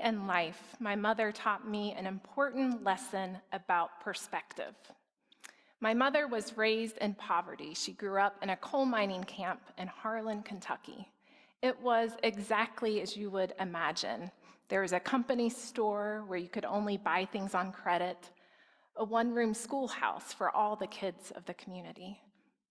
in life, my mother taught me an important lesson about perspective. My mother was raised in poverty. She grew up in a coal mining camp in Harlan, Kentucky. It was exactly as you would imagine. There was a company store where you could only buy things on credit, a one-room schoolhouse for all the kids of the community.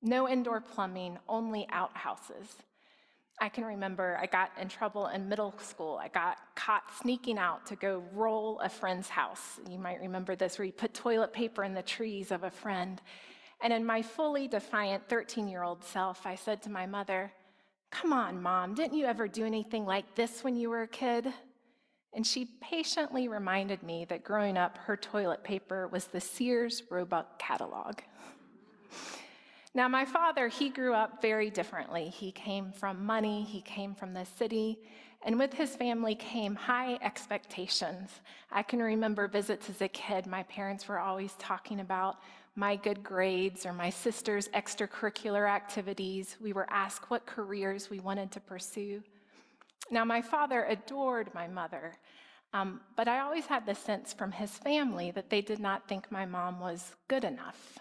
No indoor plumbing, only outhouses. I can remember I got in trouble in middle school. I got caught sneaking out to go roll a friend's house. You might remember this, where you put toilet paper in the trees of a friend. And in my fully defiant 13-year-old self, I said to my mother, "Come on, Mom, didn't you ever do anything like this when you were a kid?" And she patiently reminded me that growing up, her toilet paper was the Sears Roebuck catalog. Now, my father, he grew up very differently. He came from money, he came from the city, and with his family came high expectations. I can remember visits as a kid. My parents were always talking about my good grades or my sister's extracurricular activities. We were asked what careers we wanted to pursue. Now, my father adored my mother, but I always had the sense from his family that they did not think my mom was good enough.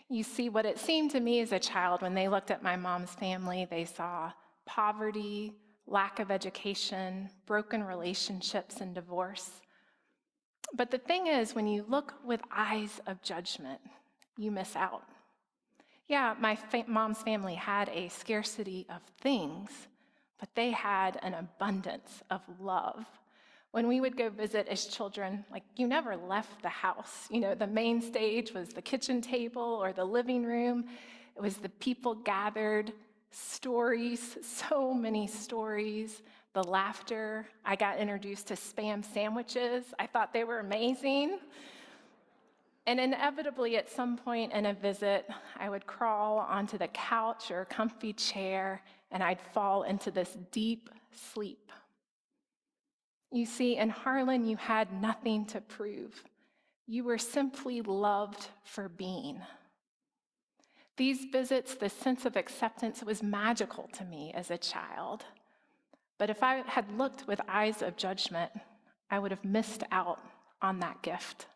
You see, what it seemed to me as a child when they looked at my mom's family, they saw poverty, lack of education, broken relationships, and divorce. But the thing is, when you look with eyes of judgment, you miss out. Yeah, my mom's family had a scarcity of things, but they had an abundance of love. When we would go visit as children, you never left the house. The main stage was the kitchen table or the living room. It was the people gathered, stories, so many stories, the laughter. I got introduced to Spam sandwiches. I thought they were amazing. And inevitably, at some point in a visit, I would crawl onto the couch or a comfy chair, and I'd fall into this deep sleep. You see, in Harlan, you had nothing to prove. You were simply loved for being. These visits, the sense of acceptance, was magical to me as a child. But if I had looked with eyes of judgment, I would have missed out on that gift.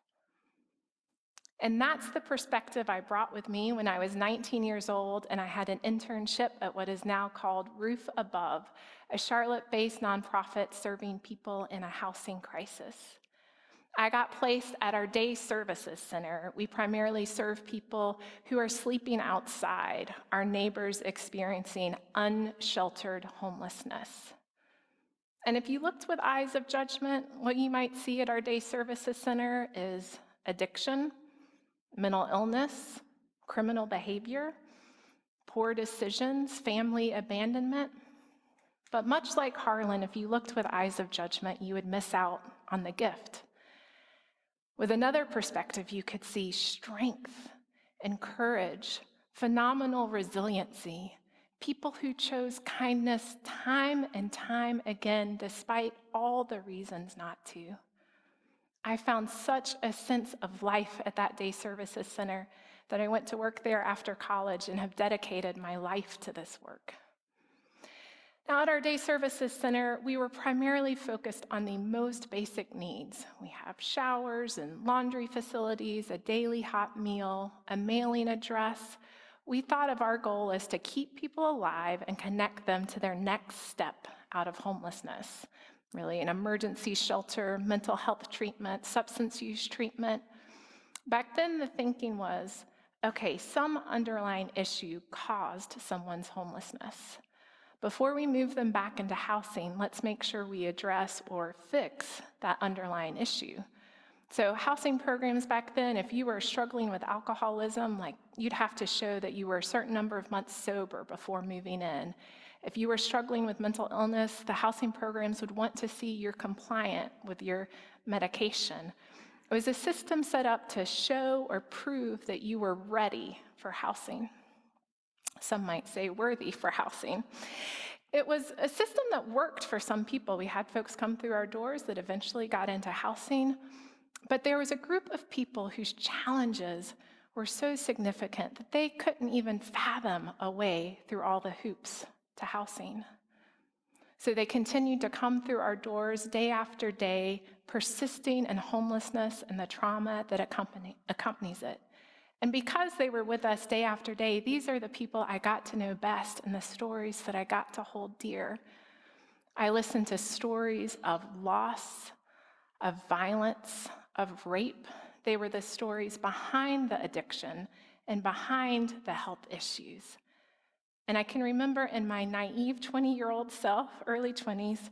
And that's the perspective I brought with me when I was 19 years old and I had an internship at what is now called Roof Above, a Charlotte-based nonprofit serving people in a housing crisis. I got placed at our day services center. We primarily serve people who are sleeping outside, our neighbors experiencing unsheltered homelessness. And if you looked with eyes of judgment, what you might see at our day services center is addiction, mental illness, criminal behavior, poor decisions, family abandonment. But much like Harlan, if you looked with eyes of judgment, you would miss out on the gift. With another perspective, you could see strength and courage, phenomenal resiliency, people who chose kindness time and time again, despite all the reasons not to. I found such a sense of life at that day services center that I went to work there after college and have dedicated my life to this work. Now, at our day services center, we were primarily focused on the most basic needs. We have showers and laundry facilities, a daily hot meal, a mailing address. We thought of our goal as to keep people alive and connect them to their next step out of homelessness. Really, an emergency shelter, mental health treatment, substance use treatment. Back then, the thinking was, okay, some underlying issue caused someone's homelessness. Before we move them back into housing, let's make sure we address or fix that underlying issue. So housing programs back then, if you were struggling with alcoholism, you'd have to show that you were a certain number of months sober before moving in. If you were struggling with mental illness, the housing programs would want to see you're compliant with your medication. It was a system set up to show or prove that you were ready for housing. Some might say worthy for housing. It was a system that worked for some people. We had folks come through our doors that eventually got into housing. But there was a group of people whose challenges were so significant that they couldn't even fathom a way through all the hoops to housing. So they continued to come through our doors day after day, persisting in homelessness and the trauma that accompanies it. And because they were with us day after day, these are the people I got to know best and the stories that I got to hold dear. I listened to stories of loss, of violence, of rape. They were the stories behind the addiction and behind the health issues. And I can remember in my naive 20-year-old self, early 20s,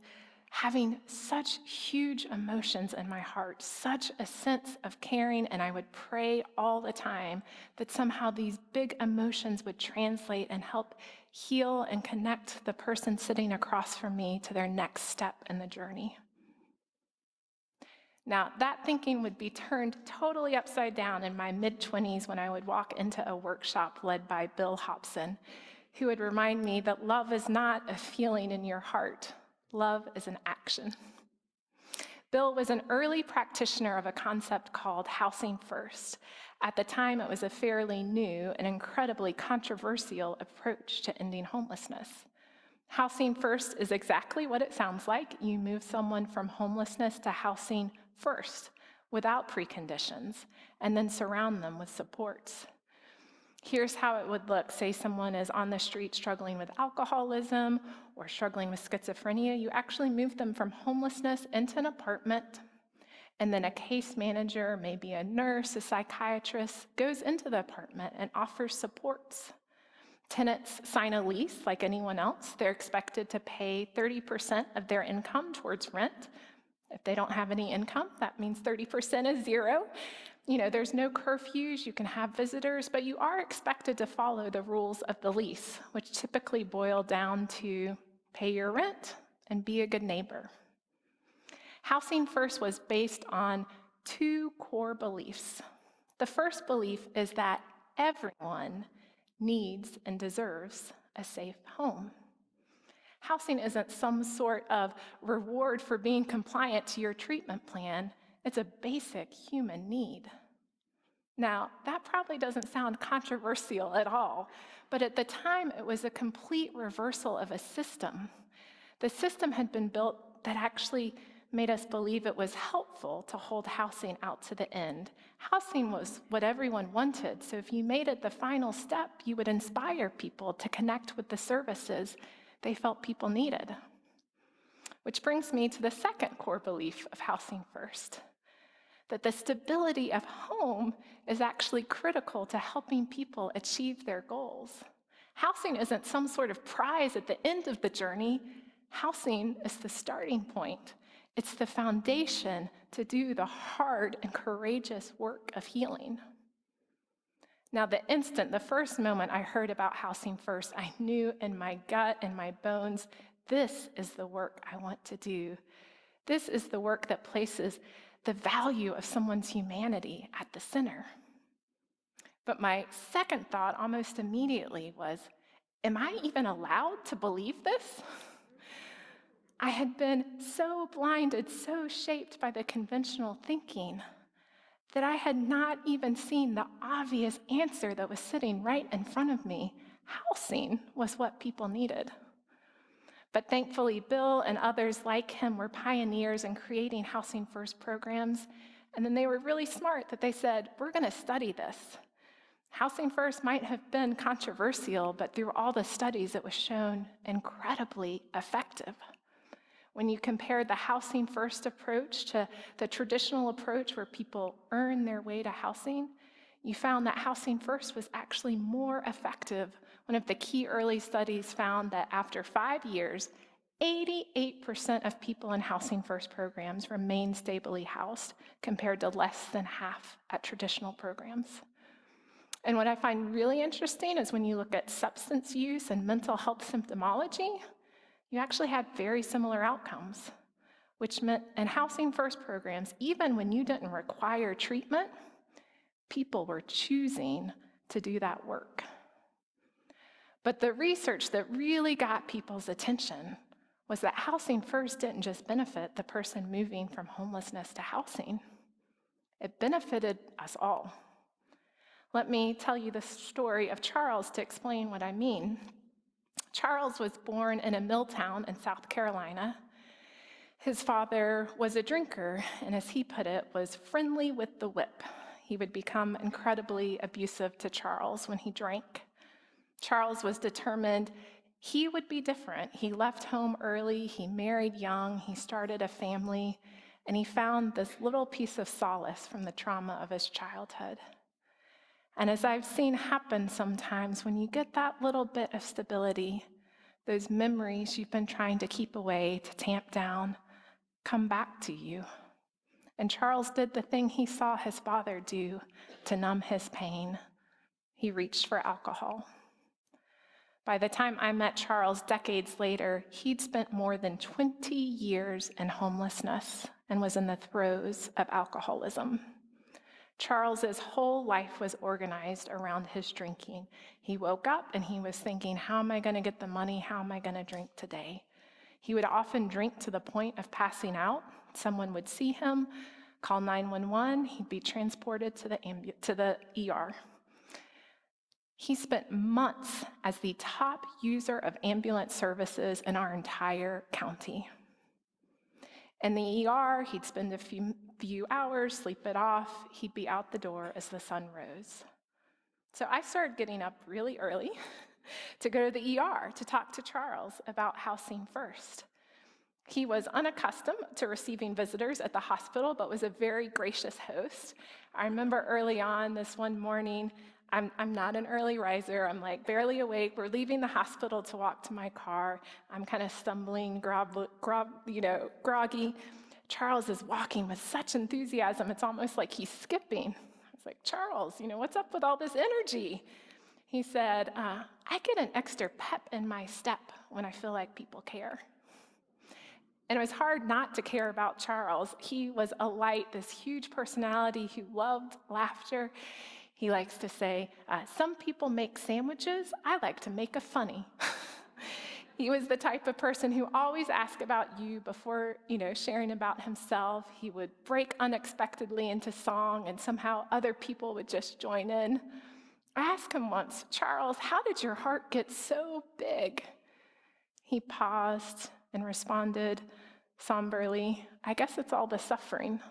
having such huge emotions in my heart, such a sense of caring, and I would pray all the time that somehow these big emotions would translate and help heal and connect the person sitting across from me to their next step in the journey. Now, that thinking would be turned totally upside down in my mid-20s when I would walk into a workshop led by Bill Hobson, who would remind me that love is not a feeling in your heart. Love is an action. Bill was an early practitioner of a concept called housing first. At the time, it was a fairly new and incredibly controversial approach to ending homelessness. Housing first is exactly what it sounds like. You move someone from homelessness to housing first, without preconditions, and then surround them with supports. Here's how it would look. Say someone is on the street struggling with alcoholism or struggling with schizophrenia. You actually move them from homelessness into an apartment, and then a case manager, maybe a nurse, a psychiatrist, goes into the apartment and offers supports. Tenants sign a lease like anyone else. They're expected to pay 30% of their income towards rent. If they don't have any income, that means 30% is zero. There's no curfews, you can have visitors, but you are expected to follow the rules of the lease, which typically boil down to pay your rent and be a good neighbor. Housing First was based on two core beliefs. The first belief is that everyone needs and deserves a safe home. Housing isn't some sort of reward for being compliant to your treatment plan. It's a basic human need. Now, that probably doesn't sound controversial at all, but at the time, it was a complete reversal of a system. The system had been built that actually made us believe it was helpful to hold housing out to the end. Housing was what everyone wanted, so if you made it the final step, you would inspire people to connect with the services they felt people needed. Which brings me to the second core belief of Housing First, that the stability of home is actually critical to helping people achieve their goals. Housing isn't some sort of prize at the end of the journey. Housing is the starting point. It's the foundation to do the hard and courageous work of healing. Now, the first moment I heard about Housing First, I knew in my gut and my bones, this is the work I want to do. This is the work that places the value of someone's humanity at the center. But my second thought almost immediately was, am I even allowed to believe this? I had been so blinded, so shaped by the conventional thinking that I had not even seen the obvious answer that was sitting right in front of me. Housing was what people needed. But thankfully, Bill and others like him were pioneers in creating Housing First programs, and then they were really smart that they said, we're going to study this. Housing First might have been controversial, but through all the studies, it was shown incredibly effective. When you compare the Housing First approach to the traditional approach where people earn their way to housing, you found that Housing First was actually more effective. One of the key early studies found that after 5 years, 88% of people in Housing First programs remain stably housed, compared to less than half at traditional programs. And what I find really interesting is when you look at substance use and mental health symptomology, you actually had very similar outcomes, which meant in Housing First programs, even when you didn't require treatment, people were choosing to do that work. But the research that really got people's attention was that Housing First didn't just benefit the person moving from homelessness to housing. It benefited us all. Let me tell you the story of Charles to explain what I mean. Charles was born in a mill town in South Carolina. His father was a drinker, and as he put it, was friendly with the whip. He would become incredibly abusive to Charles when he drank. Charles was determined he would be different. He left home early, he married young, he started a family, and he found this little piece of solace from the trauma of his childhood. And as I've seen happen sometimes, when you get that little bit of stability, those memories you've been trying to keep away, to tamp down, come back to you. And Charles did the thing he saw his father do to numb his pain. He reached for alcohol. By the time I met Charles decades later, he'd spent more than 20 years in homelessness and was in the throes of alcoholism. Charles's whole life was organized around his drinking. He woke up and he was thinking, how am I going to get the money? How am I going to drink today? He would often drink to the point of passing out. Someone would see him, call 911, he'd be transported to the ER. He spent months as the top user of ambulance services in our entire county. In the ER, he'd spend a few hours, sleep it off, he'd be out the door as the sun rose. So I started getting up really early to go to the ER to talk to Charles about housing first. He was unaccustomed to receiving visitors at the hospital, but was a very gracious host. I remember early on this one morning, I'm not an early riser. I'm like barely awake. We're leaving the hospital to walk to my car. I'm kind of stumbling, groggy. Charles is walking with such enthusiasm. It's almost like he's skipping. I was like, Charles, what's up with all this energy? He said, I get an extra pep in my step when I feel like people care. And it was hard not to care about Charles. He was a light, this huge personality who loved laughter. He likes to say, some people make sandwiches, I like to make a funny. He was the type of person who always asked about you before, sharing about himself. He would break unexpectedly into song, and somehow other people would just join in. I asked him once, Charles, how did your heart get so big? He paused and responded somberly, I guess it's all the suffering.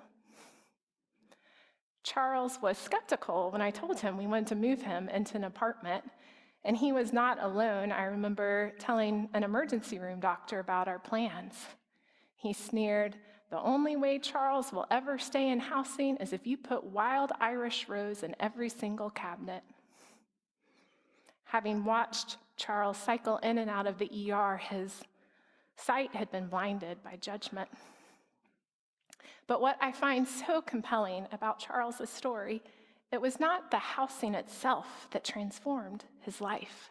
Charles was skeptical when I told him we wanted to move him into an apartment, and he was not alone. I remember telling an emergency room doctor about our plans. He sneered, the only way Charles will ever stay in housing is if you put wild Irish rose in every single cabinet. Having watched Charles cycle in and out of the ER, his sight had been blinded by judgment. But what I find so compelling about Charles's story, it was not the housing itself that transformed his life.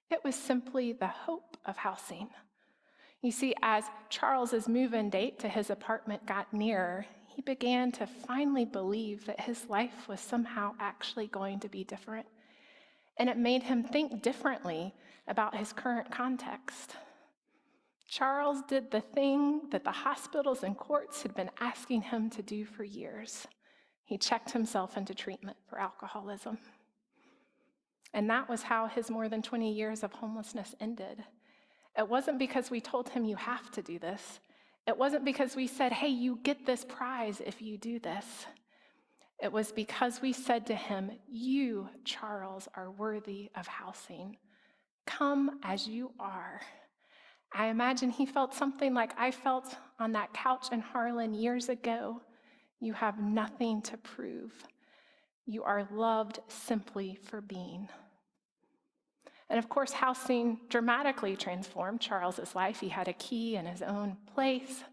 It was simply the hope of housing. You see, as Charles's move-in date to his apartment got nearer, he began to finally believe that his life was somehow actually going to be different. And it made him think differently about his current context. Charles did the thing that the hospitals and courts had been asking him to do for years. He checked himself into treatment for alcoholism. And that was how his more than 20 years of homelessness ended. It wasn't because we told him, you have to do this. It wasn't because we said, hey, you get this prize if you do this. It was because we said to him, you, Charles, are worthy of housing. Come as you are. I imagine he felt something like I felt on that couch in Harlan years ago. You have nothing to prove. You are loved simply for being. And of course, housing dramatically transformed Charles's life. He had a key in his own place,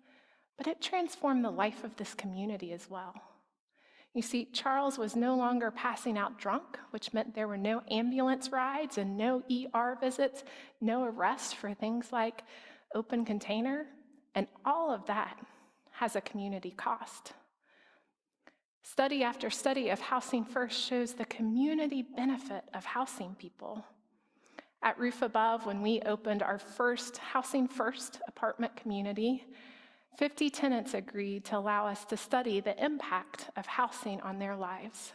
but it transformed the life of this community as well. You see, Charles was no longer passing out drunk, which meant there were no ambulance rides and no ER visits, no arrests for things like open container, and all of that has a community cost. Study after study of Housing First shows the community benefit of housing people. At Roof Above, when we opened our first Housing First apartment community, 50 tenants agreed to allow us to study the impact of housing on their lives.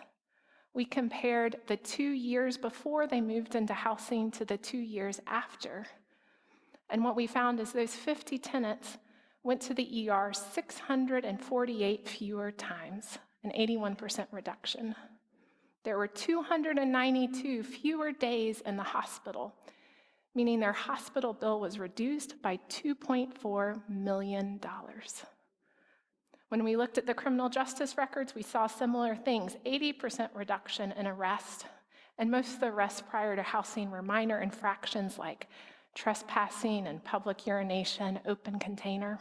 We compared the 2 years before they moved into housing to the 2 years after. And what we found is those 50 tenants went to the ER 648 fewer times, an 81% reduction. There were 292 fewer days in the hospital, meaning their hospital bill was reduced by $2.4 million. When we looked at the criminal justice records, we saw similar things, 80% reduction in arrest, and most of the arrests prior to housing were minor infractions like trespassing and public urination, open container.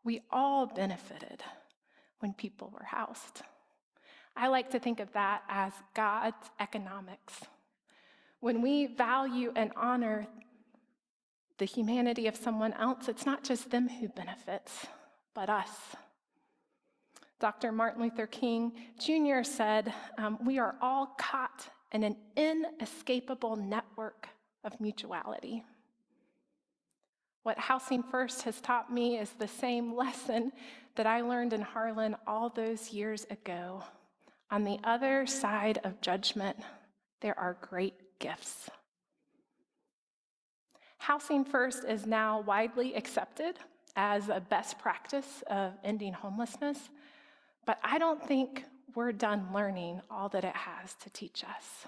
We all benefited when people were housed. I like to think of that as God's economics. When we value and honor the humanity of someone else, it's not just them who benefits, but us. Dr. Martin Luther King Jr. said, we are all caught in an inescapable network of mutuality. What Housing First has taught me is the same lesson that I learned in Harlan all those years ago. On the other side of judgment, there are great gifts. Housing First is now widely accepted as a best practice of ending homelessness, but I don't think we're done learning all that it has to teach us.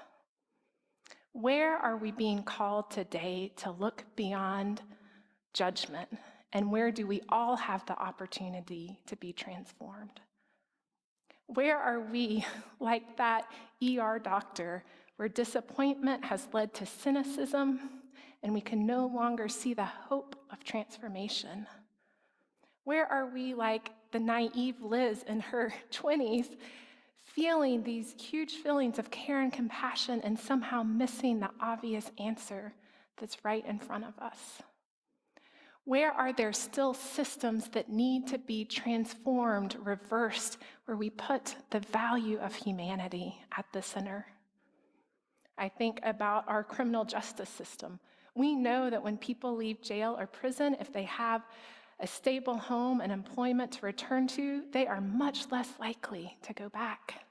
Where are we being called today to look beyond judgment, and where do we all have the opportunity to be transformed? Where are we like that ER doctor where disappointment has led to cynicism and we can no longer see the hope of transformation? Where are we like the naive Liz in her 20s, feeling these huge feelings of care and compassion and somehow missing the obvious answer that's right in front of us? Where are there still systems that need to be transformed, reversed, where we put the value of humanity at the center? I think about our criminal justice system. We know that when people leave jail or prison, if they have a stable home and employment to return to, they are much less likely to go back.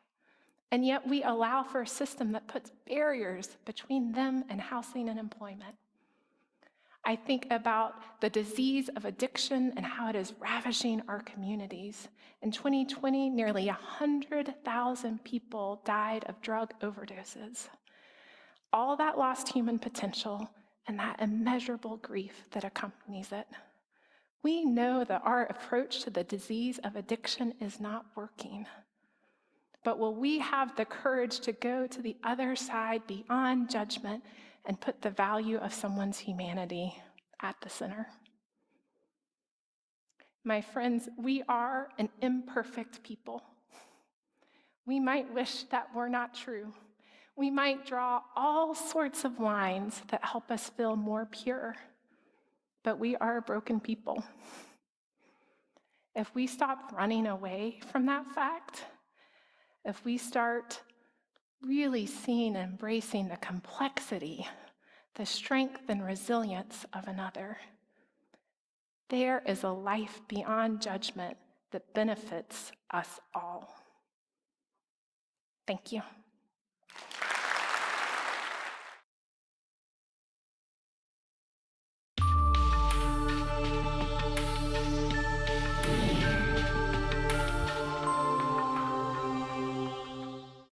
And yet we allow for a system that puts barriers between them and housing and employment. I think about the disease of addiction and how it is ravaging our communities. In 2020, nearly 100,000 people died of drug overdoses. All that lost human potential and that immeasurable grief that accompanies it. We know that our approach to the disease of addiction is not working. But will we have the courage to go to the other side beyond judgment and put the value of someone's humanity at the center? My friends, we are an imperfect people. We might wish that were not true. We might draw all sorts of lines that help us feel more pure. But we are a broken people. If we stop running away from that fact, if we start really seeing and embracing the complexity, the strength and resilience of another, there is a life beyond judgment that benefits us all. Thank you.